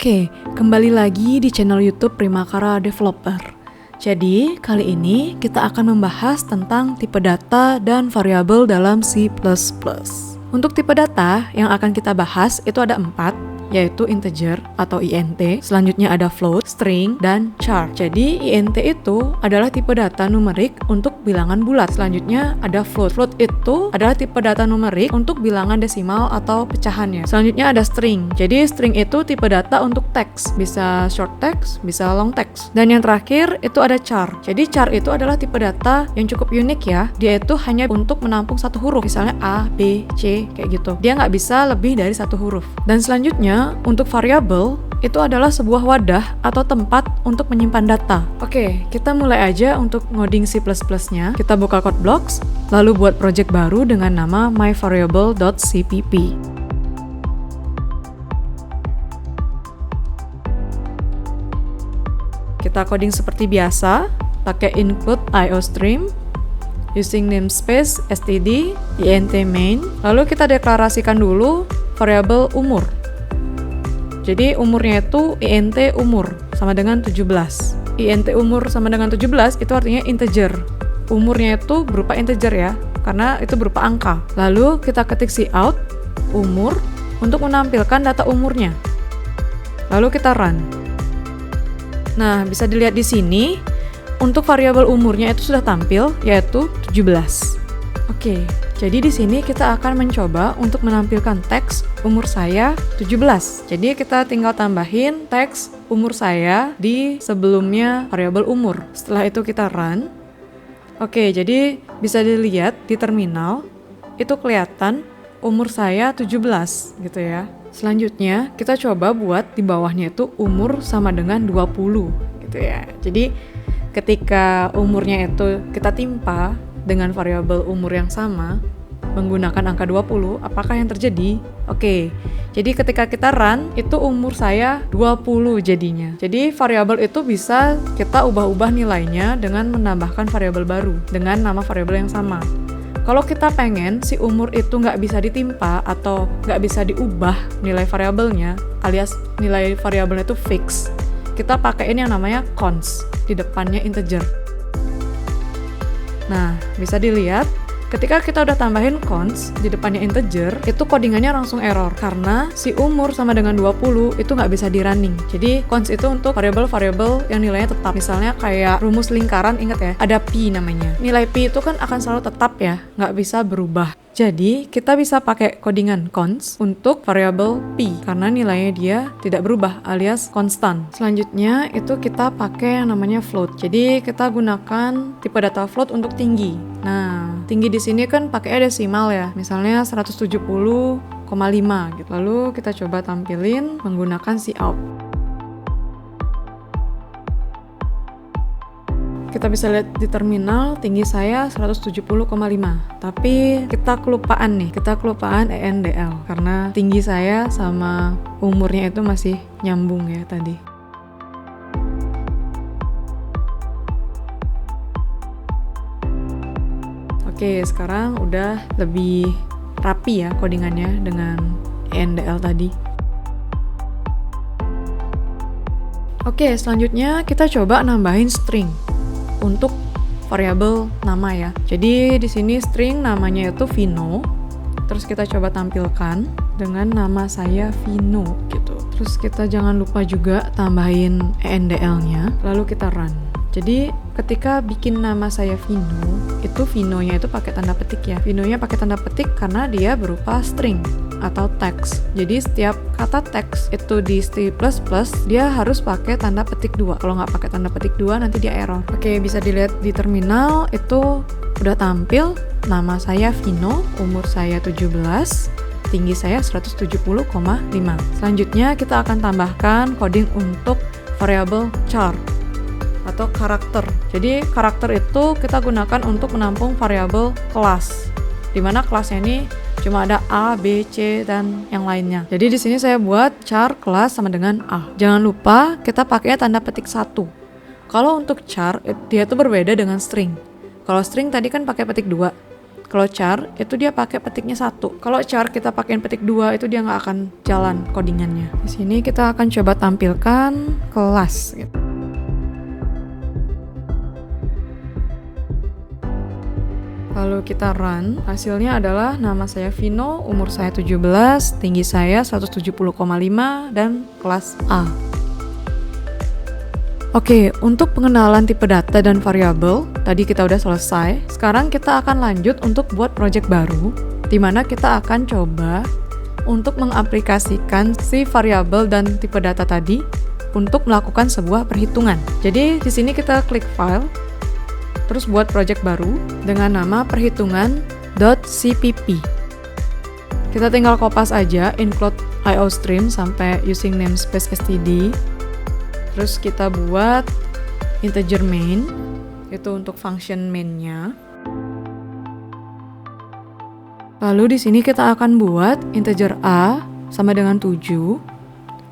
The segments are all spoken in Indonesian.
Oke, kembali lagi di channel YouTube Primakara Developer. Jadi, kali ini kita akan membahas tentang tipe data dan variabel dalam C++. Untuk tipe data yang akan kita bahas itu ada 4, yaitu integer atau int, selanjutnya ada float, string, dan char. Jadi int itu adalah tipe data numerik untuk bilangan bulat. Selanjutnya ada float. Float itu adalah tipe data numerik untuk bilangan desimal atau pecahannya. Selanjutnya ada string. Jadi string itu tipe data untuk teks, bisa short text, bisa long text. Dan yang terakhir itu ada char. Jadi char itu adalah tipe data yang cukup unik ya. Dia itu hanya untuk menampung satu huruf, misalnya A, B, C, kayak gitu. Dia nggak bisa lebih dari satu huruf. Dan selanjutnya untuk variabel itu adalah sebuah wadah atau tempat untuk menyimpan data. Oke, kita mulai aja untuk ngoding C++-nya. Kita buka code blocks, lalu buat project baru dengan nama myvariable.cpp. Kita coding seperti biasa, pakai include iostream, using namespace std, int main, lalu kita deklarasikan dulu variabel umur. Jadi umurnya itu int umur sama dengan 17. Int umur sama dengan 17 itu artinya integer. Umurnya itu berupa integer ya, karena itu berupa angka. Lalu kita ketik cout umur untuk menampilkan data umurnya. Lalu kita run. Nah, bisa dilihat di sini untuk variabel umurnya itu sudah tampil, yaitu 17. Oke, jadi di sini kita akan mencoba untuk menampilkan teks umur saya 17. Jadi kita tinggal tambahin teks umur saya di sebelumnya variabel umur. Setelah itu kita run. Oke, jadi bisa dilihat di terminal itu kelihatan umur saya 17 gitu ya. Selanjutnya kita coba buat di bawahnya itu umur sama dengan 20 gitu ya. Jadi ketika umurnya itu kita timpa dengan variabel umur yang sama menggunakan angka 20, apakah yang terjadi? Oke, jadi ketika kita run, itu umur saya 20 jadinya. Jadi variabel itu bisa kita ubah-ubah nilainya dengan menambahkan variabel baru dengan nama variabel yang sama. Kalau kita pengen si umur itu nggak bisa ditimpa atau nggak bisa diubah nilai variabelnya, alias nilai variabelnya itu fix, kita pakaiin yang namanya const, di depannya integer. Nah, bisa dilihat ketika kita udah tambahin const di depannya integer, itu codingannya langsung error karena si umur sama dengan 20 itu nggak bisa di running. Jadi const itu untuk variabel-variabel yang nilainya tetap. Misalnya kayak rumus lingkaran, ingat ya, ada pi namanya. Nilai pi itu kan akan selalu tetap ya, nggak bisa berubah. Jadi kita bisa pakai codingan const untuk variabel pi karena nilainya dia tidak berubah alias konstan. Selanjutnya itu kita pakai yang namanya float. Jadi kita gunakan tipe data float untuk tinggi. Nah, tinggi di sini kan pakai desimal ya. Misalnya 170,5 gitu. Lalu kita coba tampilin menggunakan cout. Kita bisa lihat di terminal tinggi saya 170,5. Tapi kita kelupaan ENDL karena tinggi saya sama umurnya itu masih nyambung ya tadi. Oke, sekarang udah lebih rapi ya codingannya dengan ENDL tadi. Oke, selanjutnya kita coba nambahin string untuk variabel nama ya. Jadi di sini string namanya itu Vino. Terus kita coba tampilkan dengan nama saya Vino gitu. Terus kita jangan lupa juga tambahin ENDL-nya. Lalu kita run. Jadi ketika bikin nama saya Vino, itu Vino-nya itu pakai tanda petik ya. Vino-nya pakai tanda petik karena dia berupa string atau teks. Jadi setiap kata teks itu di C++ dia harus pakai tanda petik 2. Kalau nggak pakai tanda petik 2 nanti dia error. Oke, bisa dilihat di terminal itu udah tampil nama saya Vino, umur saya 17, tinggi saya 170,5. Selanjutnya kita akan tambahkan coding untuk variabel char atau karakter. Jadi karakter itu kita gunakan untuk menampung variabel kelas, dimana kelasnya ini cuma ada A, B, C, dan yang lainnya. Jadi di sini saya buat char kelas sama dengan A. Jangan lupa kita pakai tanda petik 1. Kalau untuk char, dia itu berbeda dengan string. Kalau string tadi kan pakai petik 2. Kalau char itu dia pakai petiknya 1. Kalau char kita pakai petik 2 itu dia nggak akan jalan codingannya. Di sini kita akan coba tampilkan kelas gitu. Lalu kita run, hasilnya adalah nama saya Vino, umur saya 17, tinggi saya 170,5 dan kelas A. Oke, untuk pengenalan tipe data dan variabel, tadi kita udah selesai. Sekarang kita akan lanjut untuk buat project baru, di mana kita akan coba untuk mengaplikasikan si variabel dan tipe data tadi untuk melakukan sebuah perhitungan. Jadi di sini kita klik file, terus buat project baru dengan nama perhitungan.cpp. Kita tinggal kopas aja include iostream sampai using namespace std. Terus kita buat integer main, itu untuk function main-nya. Lalu di sini kita akan buat integer a sama dengan 7,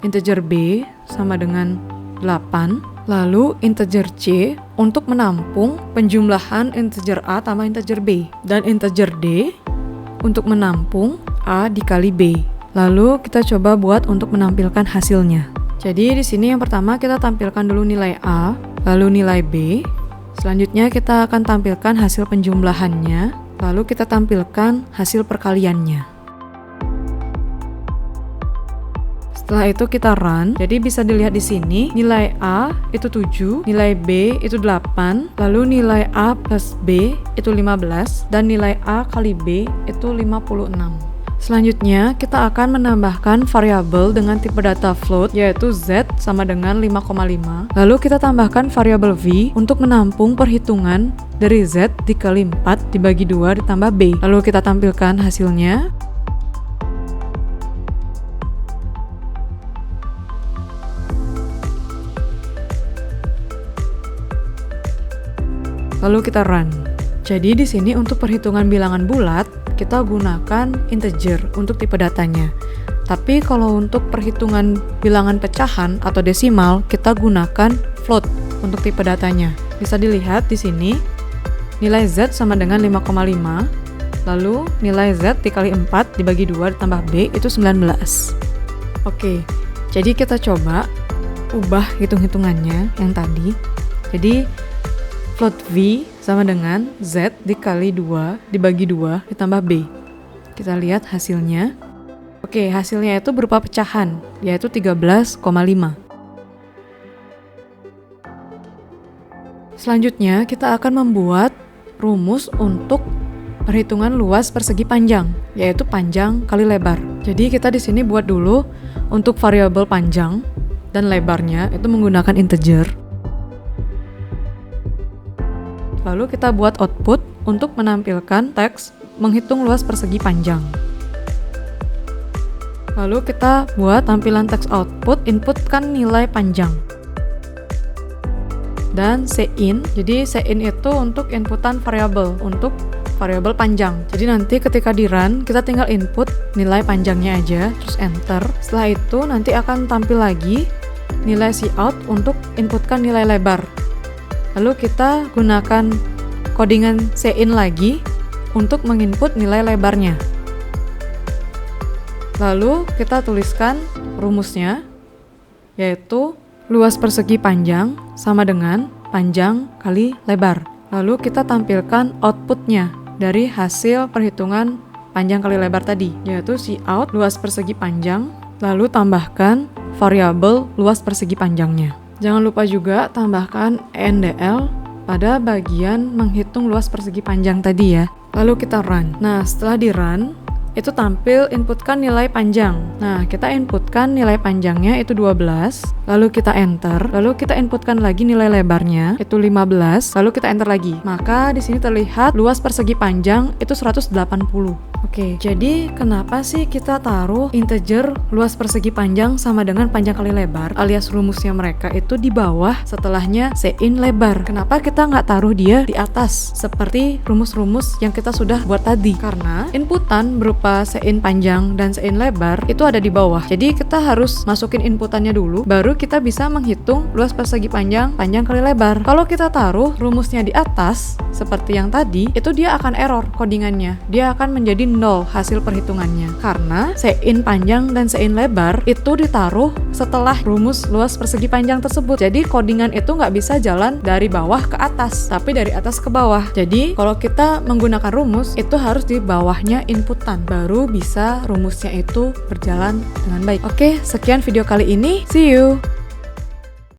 integer b sama dengan 8, lalu integer c untuk menampung penjumlahan integer a tambah integer b, dan integer d untuk menampung a dikali b. Lalu kita coba buat untuk menampilkan hasilnya. Jadi di sini yang pertama kita tampilkan dulu nilai a, lalu nilai b. Selanjutnya kita akan tampilkan hasil penjumlahannya, lalu kita tampilkan hasil perkaliannya. Setelah itu kita run, jadi bisa dilihat di sini nilai A itu 7, nilai B itu 8, lalu nilai A plus B itu 15, dan nilai A kali B itu 56. Selanjutnya, kita akan menambahkan variabel dengan tipe data float, yaitu Z sama dengan 5,5. Lalu kita tambahkan variabel V untuk menampung perhitungan dari Z dikali 4 dibagi 2 ditambah B. Lalu kita tampilkan hasilnya. Lalu kita run. Jadi di sini untuk perhitungan bilangan bulat, kita gunakan integer untuk tipe datanya. Tapi kalau untuk perhitungan bilangan pecahan atau desimal, kita gunakan float untuk tipe datanya. Bisa dilihat di sini, nilai Z sama dengan 5,5, lalu nilai Z dikali 4 dibagi 2 ditambah B itu 19. Oke, jadi kita coba ubah hitung-hitungannya yang tadi. Jadi float V sama dengan Z dikali 2 dibagi 2 ditambah B. Kita lihat hasilnya. Oke, hasilnya itu berupa pecahan, yaitu 13,5. Selanjutnya, kita akan membuat rumus untuk perhitungan luas persegi panjang, yaitu panjang kali lebar. Jadi kita di sini buat dulu untuk variabel panjang dan lebarnya itu menggunakan integer. Lalu kita buat output untuk menampilkan teks menghitung luas persegi panjang. Lalu kita buat tampilan teks output, inputkan nilai panjang. Dan cin, jadi cin itu untuk inputan variabel, untuk variabel panjang. Jadi nanti ketika di run, kita tinggal input nilai panjangnya aja, terus enter. Setelah itu nanti akan tampil lagi nilai cout untuk inputkan nilai lebar. Lalu kita gunakan codingan cin lagi untuk menginput nilai lebarnya. Lalu kita tuliskan rumusnya, yaitu luas persegi panjang sama dengan panjang kali lebar. Lalu kita tampilkan outputnya dari hasil perhitungan panjang kali lebar tadi, yaitu cout luas persegi panjang, lalu tambahkan variabel luas persegi panjangnya. Jangan lupa juga tambahkan ENDL pada bagian menghitung luas persegi panjang tadi ya. Lalu kita run. Nah, setelah di run, itu tampil inputkan nilai panjang. Nah, kita inputkan nilai panjangnya itu 12, lalu kita enter, lalu kita inputkan lagi nilai lebarnya itu 15, lalu kita enter lagi. Maka di sini terlihat luas persegi panjang itu 180. Oke, jadi kenapa sih kita taruh integer luas persegi panjang sama dengan panjang kali lebar alias rumusnya mereka itu di bawah, setelahnya Sein lebar? Kenapa kita nggak taruh dia di atas seperti rumus-rumus yang kita sudah buat tadi? Karena inputan berupa Sein panjang dan Sein lebar itu ada di bawah. Jadi kita harus masukin inputannya dulu, baru kita bisa menghitung luas persegi panjang, panjang kali lebar. Kalau kita taruh rumusnya di atas seperti yang tadi, itu dia akan error codingannya. Dia akan menjadi nol hasil perhitungannya karena Sein panjang dan Sein lebar itu ditaruh setelah rumus luas persegi panjang tersebut. Jadi codingan itu nggak bisa jalan dari bawah ke atas, tapi dari atas ke bawah. Jadi kalau kita menggunakan rumus itu harus di bawahnya inputan, baru bisa rumusnya itu berjalan dengan baik. Oke, sekian video kali ini. See you.